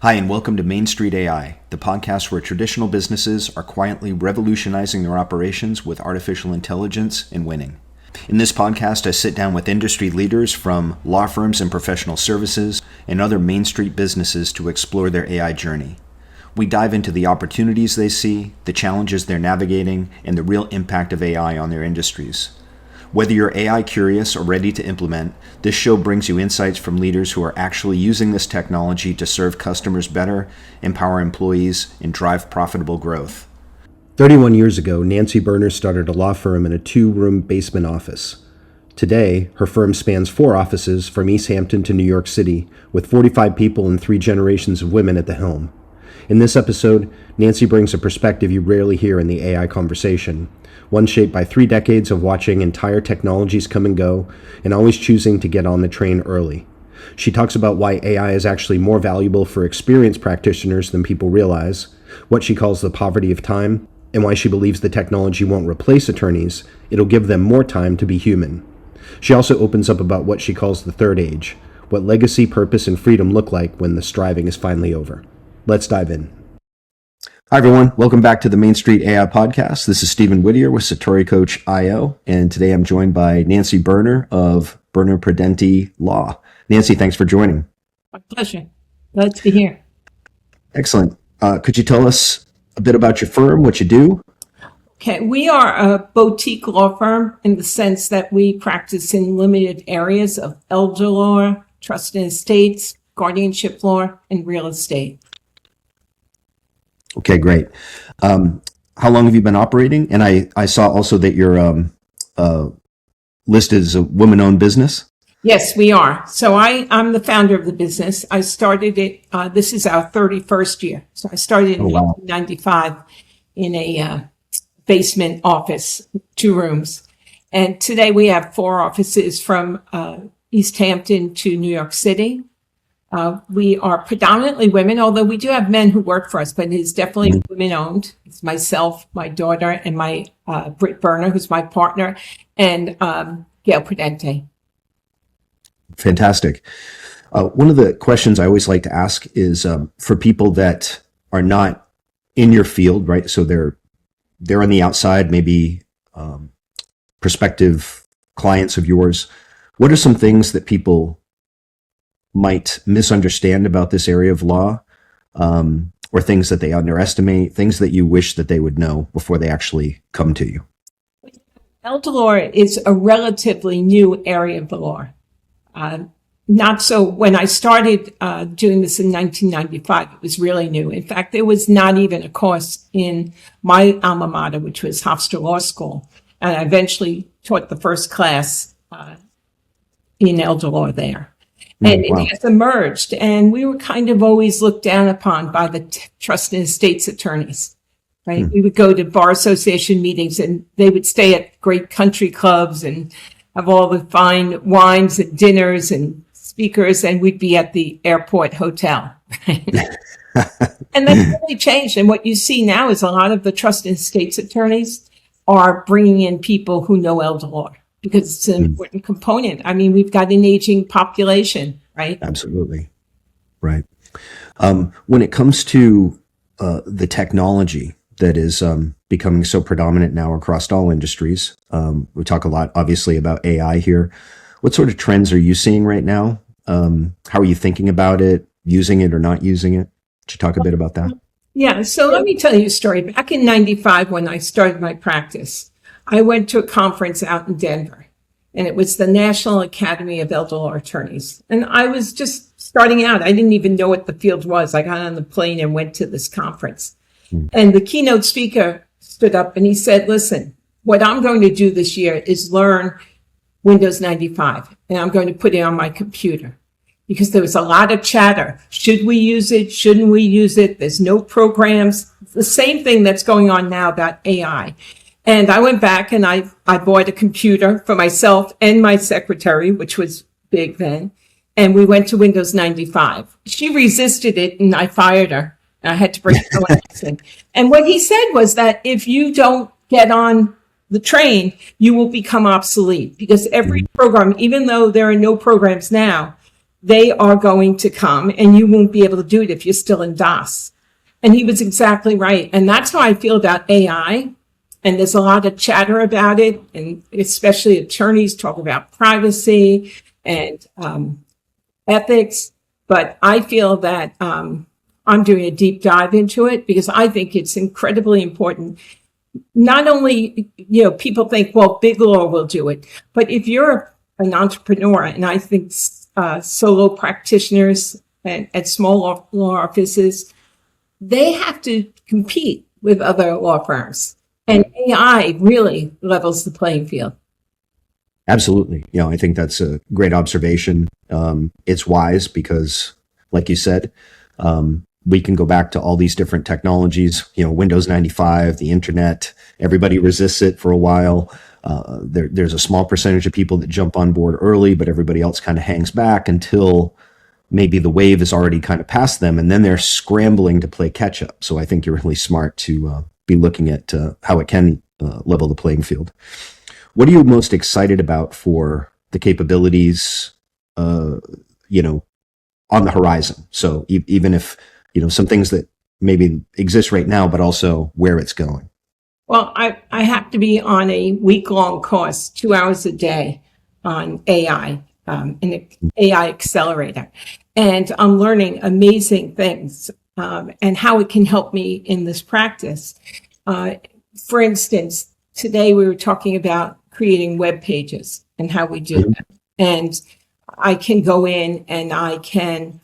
Hi, and welcome to Main Street AI, the podcast where traditional businesses are quietly revolutionizing their operations with artificial intelligence and winning. In this podcast, I sit down with industry leaders from law firms and professional services and other Main Street businesses to explore their AI journey. We dive into the opportunities they see, the challenges they're navigating, and the real impact of AI on their industries. Whether you're AI curious or ready to implement, this show brings you insights from leaders who are actually using this technology to serve customers better, empower employees, and drive profitable growth. 31 years ago, Nancy Burner started a law firm in a 2-room basement office. Today, her firm spans 4 offices from East Hampton to New York City, with 45 people and 3 generations of women at the helm. In this episode, Nancy brings a perspective you rarely hear in the AI conversation, one shaped by 3 decades of watching entire technologies come and go, and always choosing to get on the train early. She talks about why AI is actually more valuable for experienced practitioners than people realize, what she calls the poverty of time, and why she believes the technology won't replace attorneys, it'll give them more time to be human. She also opens up about what she calls the third age, what legacy, purpose, and freedom look like when the striving is finally over. Let's dive in. Hi, everyone. Welcome back to the Main Street AI podcast. This is Stephen Whittier with Satori Coach IO, and today I'm joined by Nancy Burner of Burner-Prudente Law. Nancy, thanks for joining. My pleasure. Glad to be here. Excellent. Could you tell us a bit about your firm, what you do? Okay, we are a boutique law firm in the sense that we practice in limited areas of elder law, trust and estates, guardianship law, and real estate. Okay, great. How long have you been operating? And I saw also that you're listed as a woman-owned business. Yes, we are. So I'm the founder of the business. I started it, this is our 31st year. So I started in 1995 in a basement office, 2 rooms. And today we have 4 offices from East Hampton to New York City. We are predominantly women, although we do have men who work for us, but it is definitely women-owned. It's myself, my daughter, and my Brit Burner, who's my partner, and Gail Prudente. Fantastic. One of the questions I always like to ask is for people that are not in your field, right? So they're on the outside, maybe prospective clients of yours. What are some things that people might misunderstand about this area of law, or things that they underestimate, things that you wish that they would know before they actually come to you? Elder law is a relatively new area of the law. Not so when I started doing this in 1995, it was really new. In fact, there was not even a course in my alma mater, which was Hofstra Law School. And I eventually taught the first class in elder law there. And it has emerged, and we were kind of always looked down upon by the trust and estates attorneys, right? We would go to bar association meetings, and they would stay at great country clubs and have all the fine wines and dinners and speakers, and we'd be at the airport hotel. And that's really changed. And what you see now is a lot of the trust and estates attorneys are bringing in people who know elder law, because it's an important component. I mean, we've got an aging population, right? Absolutely. Right. When it comes to the technology that is becoming so predominant now across all industries, we talk a lot, obviously, about AI here. What sort of trends are you seeing right now? How are you thinking about it, using it or not using it? Could you talk a bit about that? Yeah. So let me tell you a story. Back in 95, when I started my practice, I went to a conference out in Denver, and it was the National Academy of Elder Law Attorneys. And I was just starting out. I didn't even know what the field was. I got on the plane and went to this conference. And the keynote speaker stood up and he said, listen, what I'm going to do this year is learn Windows 95, and I'm going to put it on my computer. Because there was a lot of chatter. Should we use it? Shouldn't we use it? There's no programs. The same thing that's going on now about AI. And I went back and I bought a computer for myself and my secretary, which was big then. And we went to Windows 95. She resisted it and I fired her. I had to bring someone else in. And what he said was that if you don't get on the train, you will become obsolete, because every program, even though there are no programs now, they are going to come and you won't be able to do it if you're still in DOS. And he was exactly right. And that's how I feel about AI. And there's a lot of chatter about it, and especially attorneys talk about privacy and ethics. But I feel that I'm doing a deep dive into it because I think it's incredibly important. Not only, people think, well, big law will do it, but if you're an entrepreneur, and I think solo practitioners at small law offices, they have to compete with other law firms. And AI really levels the playing field. Absolutely. I think that's a great observation. It's wise because, like you said, we can go back to all these different technologies, Windows 95, the internet, everybody resists it for a while. There's a small percentage of people that jump on board early, but everybody else kind of hangs back until maybe the wave is already kind of past them, and then they're scrambling to play catch up. So I think you're really smart to be looking at how it can level the playing field. What are you most excited about for the capabilities, on the horizon? So even if, some things that maybe exist right now, but also where it's going. Well, I have to be on a week-long course, 2 hours a day on AI, an AI accelerator. And I'm learning amazing things and how it can help me in this practice. For instance, today we were talking about creating web pages and how we do that. And I can go in and I can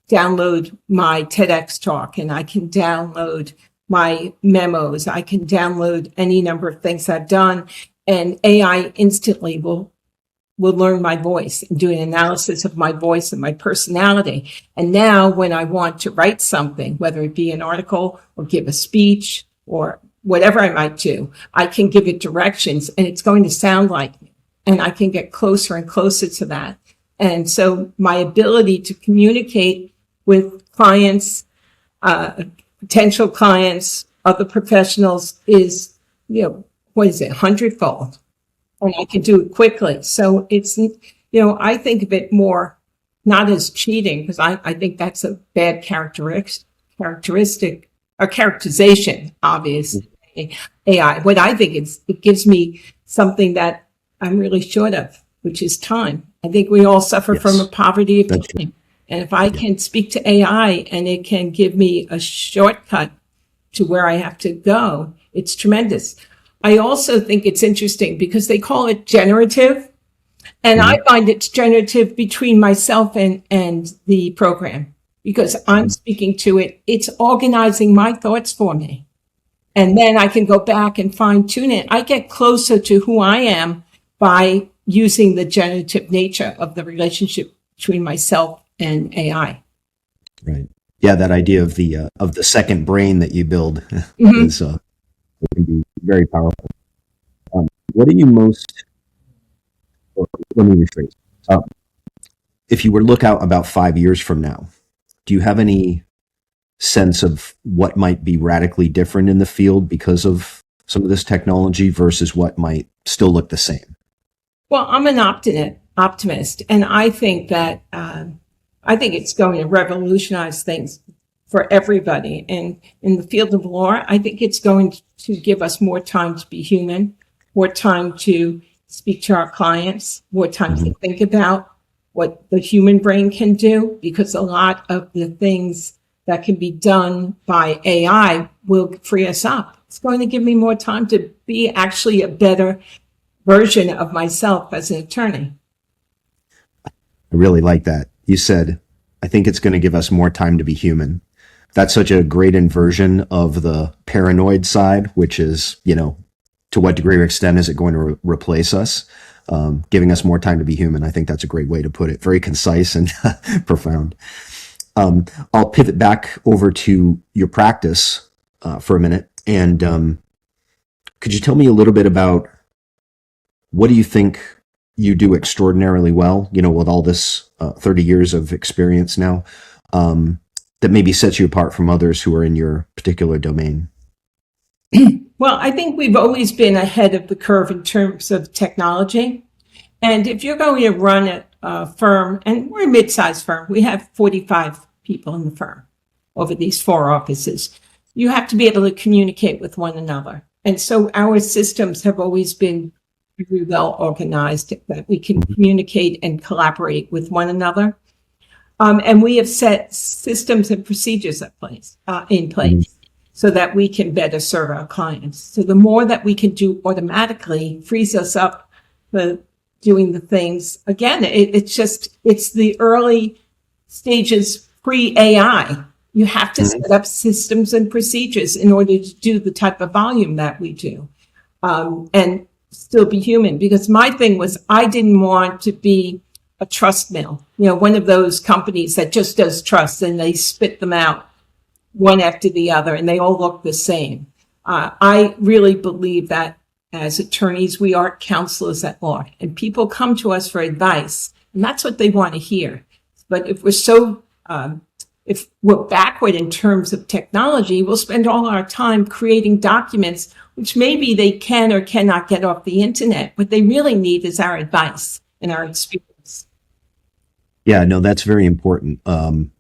download my TEDx talk, and I can download my memos. I can download any number of things I've done, and AI instantly will learn my voice and do an analysis of my voice and my personality. And now when I want to write something, whether it be an article or give a speech or whatever I might do, I can give it directions and it's going to sound like me. And I can get closer and closer to that. And so my ability to communicate with clients, potential clients, other professionals is, 100-fold. And I can do it quickly. So it's, I think of it more not as cheating, because I think that's a bad characteristic or characterization, obviously, AI. What I think is it gives me something that I'm really short of, which is time. I think we all suffer from a poverty of time. And if I can speak to AI and it can give me a shortcut to where I have to go, it's tremendous. I also think it's interesting because they call it generative. And I find it's generative between myself and the program because I'm speaking to it. It's organizing my thoughts for me. And then I can go back and fine tune it. I get closer to who I am by using the generative nature of the relationship between myself and AI. Right. Yeah, that idea of the second brain that you build is can be very powerful. What are you most? Let me rephrase. If you were to look out about 5 years from now, do you have any sense of what might be radically different in the field because of some of this technology versus what might still look the same? Well, I'm an optimist, and I think that it's going to revolutionize things for everybody. And in the field of law, I think it's going to give us more time to be human, more time to speak to our clients, more time to think about what the human brain can do, because a lot of the things that can be done by AI will free us up. It's going to give me more time to be actually a better version of myself as an attorney. I really like that. You said, I think it's going to give us more time to be human. That's such a great inversion of the paranoid side, which is, to what degree or extent is it going to replace us? Giving us more time to be human. I think that's a great way to put it. Very concise and profound. I'll pivot back over to your practice for a minute. And could you tell me a little bit about what do you think you do extraordinarily well, with all this 30 years of experience now, that maybe sets you apart from others who are in your particular domain? Well, I think we've always been ahead of the curve in terms of technology. And if you're going to run firm, and we're a mid-sized firm. We have 45 people in the firm over these 4 offices. You have to be able to communicate with one another. And so our systems have always been very well organized that we can communicate and collaborate with one another. And we have set systems and procedures in place so that we can better serve our clients. So the more that we can do automatically frees us up for doing the things. Again, it's the early stages pre-AI. You have to set up systems and procedures in order to do the type of volume that we do, and still be human. Because my thing was, I didn't want to be a trust mill, one of those companies that just does trust and they spit them out one after the other and they all look the same. I really believe that as attorneys, we are counselors at law, and people come to us for advice, and that's what they want to hear. But if if we're backward in terms of technology, we'll spend all our time creating documents, which maybe they can or cannot get off the internet. What they really need is our advice and our experience. Yeah, no, that's very important. Some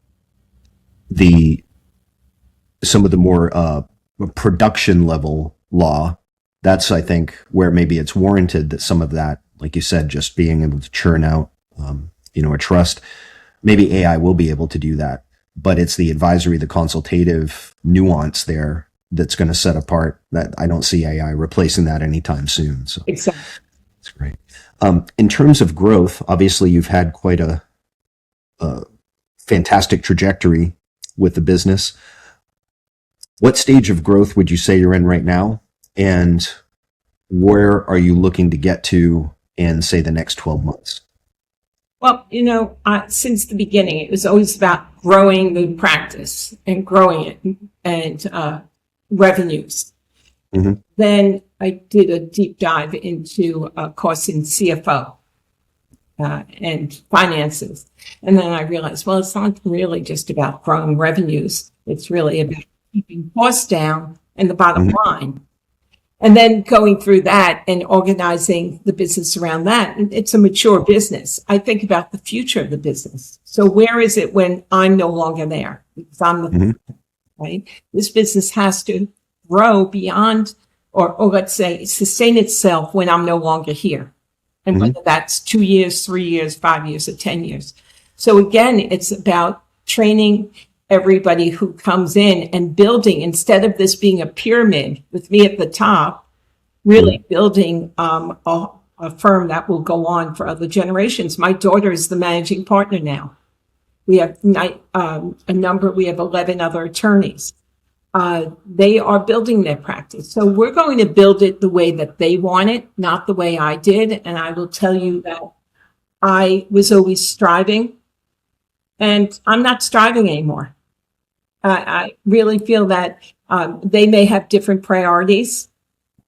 of the more production level law, that's, I think, where maybe it's warranted that some of that, like you said, just being able to churn out, a trust, maybe AI will be able to do that. But it's the advisory, the consultative nuance there that's going to set apart that. I don't see AI replacing that anytime soon. So exactly. That's great. In terms of growth, obviously you've had quite a fantastic trajectory with the business. What stage of growth would you say you're in right now? And where are you looking to get to in, say, the next 12 months? Well, since the beginning, it was always about growing the practice and growing it and revenues. Then I did a deep dive into a course in CFO and finances. And then I realized, well, it's not really just about growing revenues. It's really about keeping costs down and the bottom line. And then going through that and organizing the business around that. It's a mature business. I think about the future of the business. So where is it when I'm no longer there? Because I'm the right? This business has to grow beyond, or let's say sustain itself when I'm no longer here. And whether that's 2 years, 3 years, 5 years, or 10 years. So again, it's about training everybody who comes in and building, instead of this being a pyramid with me at the top, really building a firm that will go on for other generations. My daughter is the managing partner now. We have we have 11 other attorneys. They are building their practice. So we're going to build it the way that they want it, not the way I did. And I will tell you that I was always striving, and I'm not striving anymore. I really feel that they may have different priorities,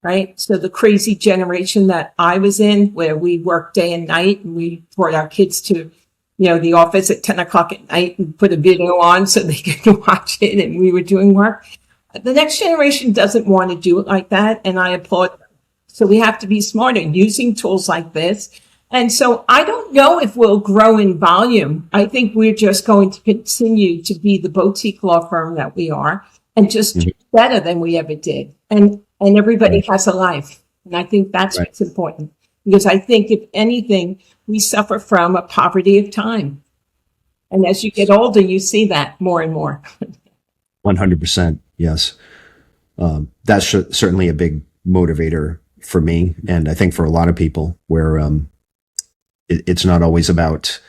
right? So the crazy generation that I was in, where we worked day and night, and we brought our kids to, the office at 10 o'clock at night and put a video on so they could watch it, and we were doing work. The next generation doesn't want to do it like that, and I applaud them. So we have to be smarter using tools like this. And so I don't know if we'll grow in volume. I think we're just going to continue to be the boutique law firm that we are, and just do better than we ever did. And everybody has a life. And I think that's what's important. Because I think, if anything, we suffer from a poverty of time. And as you get older, you see that more and more. 100%. Yes. That's certainly a big motivator for me. And I think for a lot of people, where it's not always about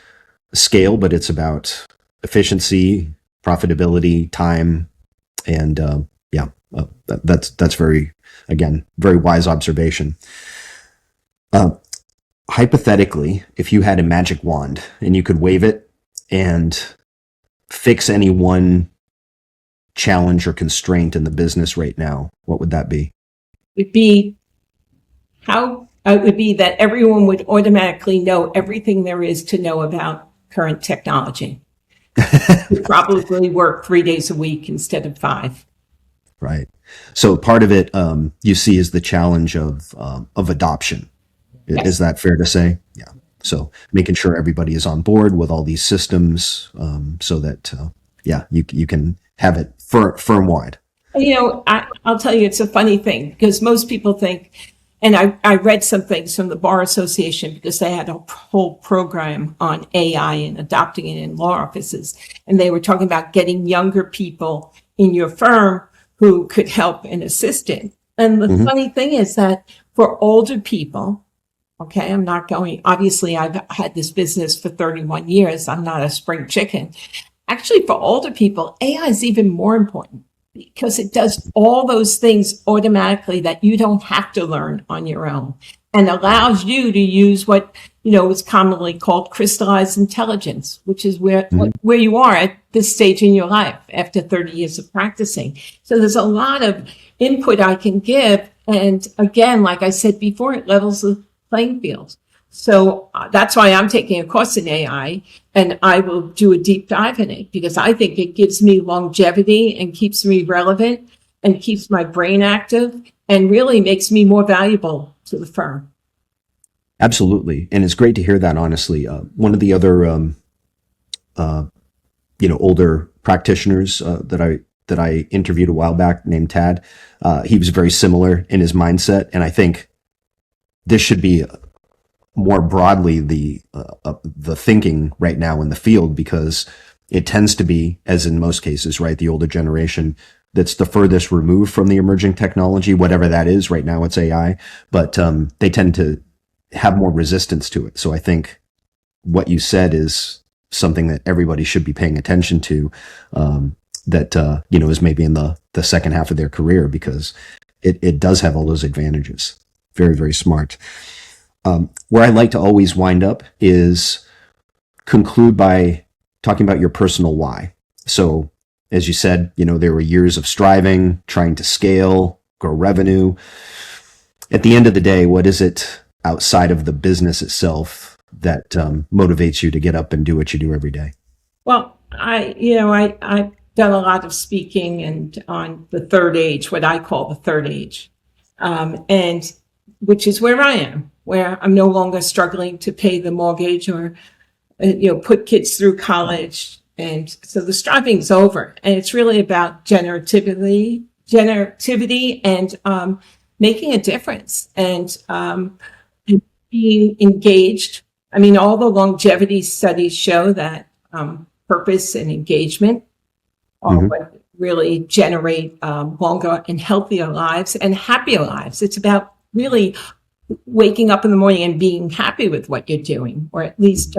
scale, but it's about efficiency, profitability, time. And that's very wise observation. Hypothetically, if you had a magic wand and you could wave it and fix any one challenge or constraint in the business right now, what would that be? It would be that everyone would automatically know everything there is to know about current technology. We'd probably work 3 days a week instead of 5. Right. So part of it you see is the challenge of adoption. Yes. Is that fair to say? Yeah. So making sure everybody is on board with all these systems, so that, you can have it firm wide. I'll tell you, it's a funny thing because most people think, and I read some things from the Bar Association because they had a whole program on AI and adopting it in law offices. And they were talking about getting younger people in your firm who could help and assist it. And the funny thing is that for older people, okay, obviously I've had this business for 31 years. I'm not a spring chicken. Actually, for older people, AI is even more important, because it does all those things automatically that you don't have to learn on your own, and allows you to use what, is commonly called crystallized intelligence, which is where you are at this stage in your life after 30 years of practicing. So there's a lot of input I can give. And again, like I said before, it levels the playing field. So that's why I'm taking a course in AI, and I will do a deep dive in it because I think it gives me longevity and keeps me relevant and keeps my brain active and really makes me more valuable to the firm. Absolutely. And it's great to hear that, honestly. One of the other, older practitioners that I interviewed a while back, named Tad, he was very similar in his mindset. And I think this should be more broadly the thinking right now in the field, because it tends to be, as in most cases, right, the older generation that's the furthest removed from the emerging technology, whatever that is. Right now it's AI, but they tend to have more resistance to it. So I think what you said is something that everybody should be paying attention to, is maybe in the second half of their career, because it does have all those advantages. Very, very smart. Where I like to always wind up is conclude by talking about your personal why. So, as you said, there were years of striving, trying to scale, grow revenue. At the end of the day, what is it outside of the business itself that motivates you to get up and do what you do every day? Well, I've done a lot of speaking and on the third age, what I call the third age, and which is where I am, where I'm no longer struggling to pay the mortgage or, put kids through college. And so the striving's over, and it's really about generativity and making a difference and being engaged. I mean, all the longevity studies show that purpose and engagement are what really generate longer and healthier lives and happier lives. It's about really waking up in the morning and being happy with what you're doing, or at least,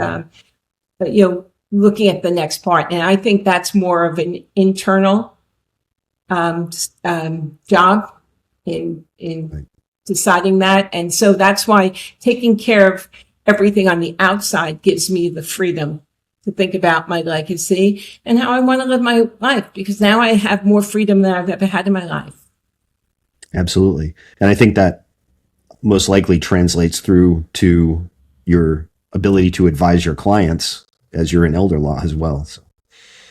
looking at the next part. And I think that's more of an internal job in deciding that. And so that's why taking care of everything on the outside gives me the freedom to think about my legacy and how I want to live my life, because now I have more freedom than I've ever had in my life. Absolutely. And I think that most likely translates through to your ability to advise your clients as you're in elder law as well. So.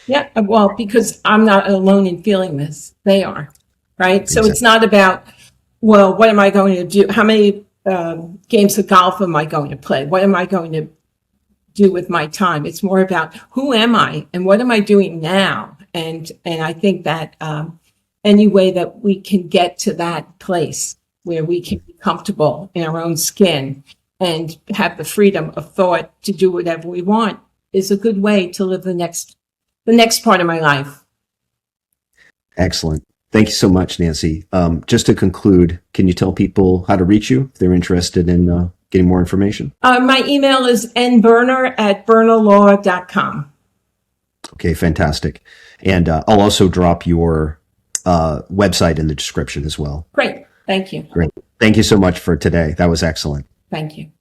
Yeah, well, because I'm not alone in feeling this. They are, right? Exactly. So it's not about, well, what am I going to do? How many games of golf am I going to play? What am I going to do with my time? It's more about who am I and what am I doing now? And I think that any way that we can get to that place where we can be comfortable in our own skin and have the freedom of thought to do whatever we want is a good way to live the next part of my life. Excellent. Thank you so much, Nancy. Just to conclude, can you tell people how to reach you if they're interested in getting more information? My email is nburner@burnerlaw.com. Okay, fantastic. And I'll also drop your website in the description as well. Great. Thank you. Great. Thank you so much for today. That was excellent. Thank you.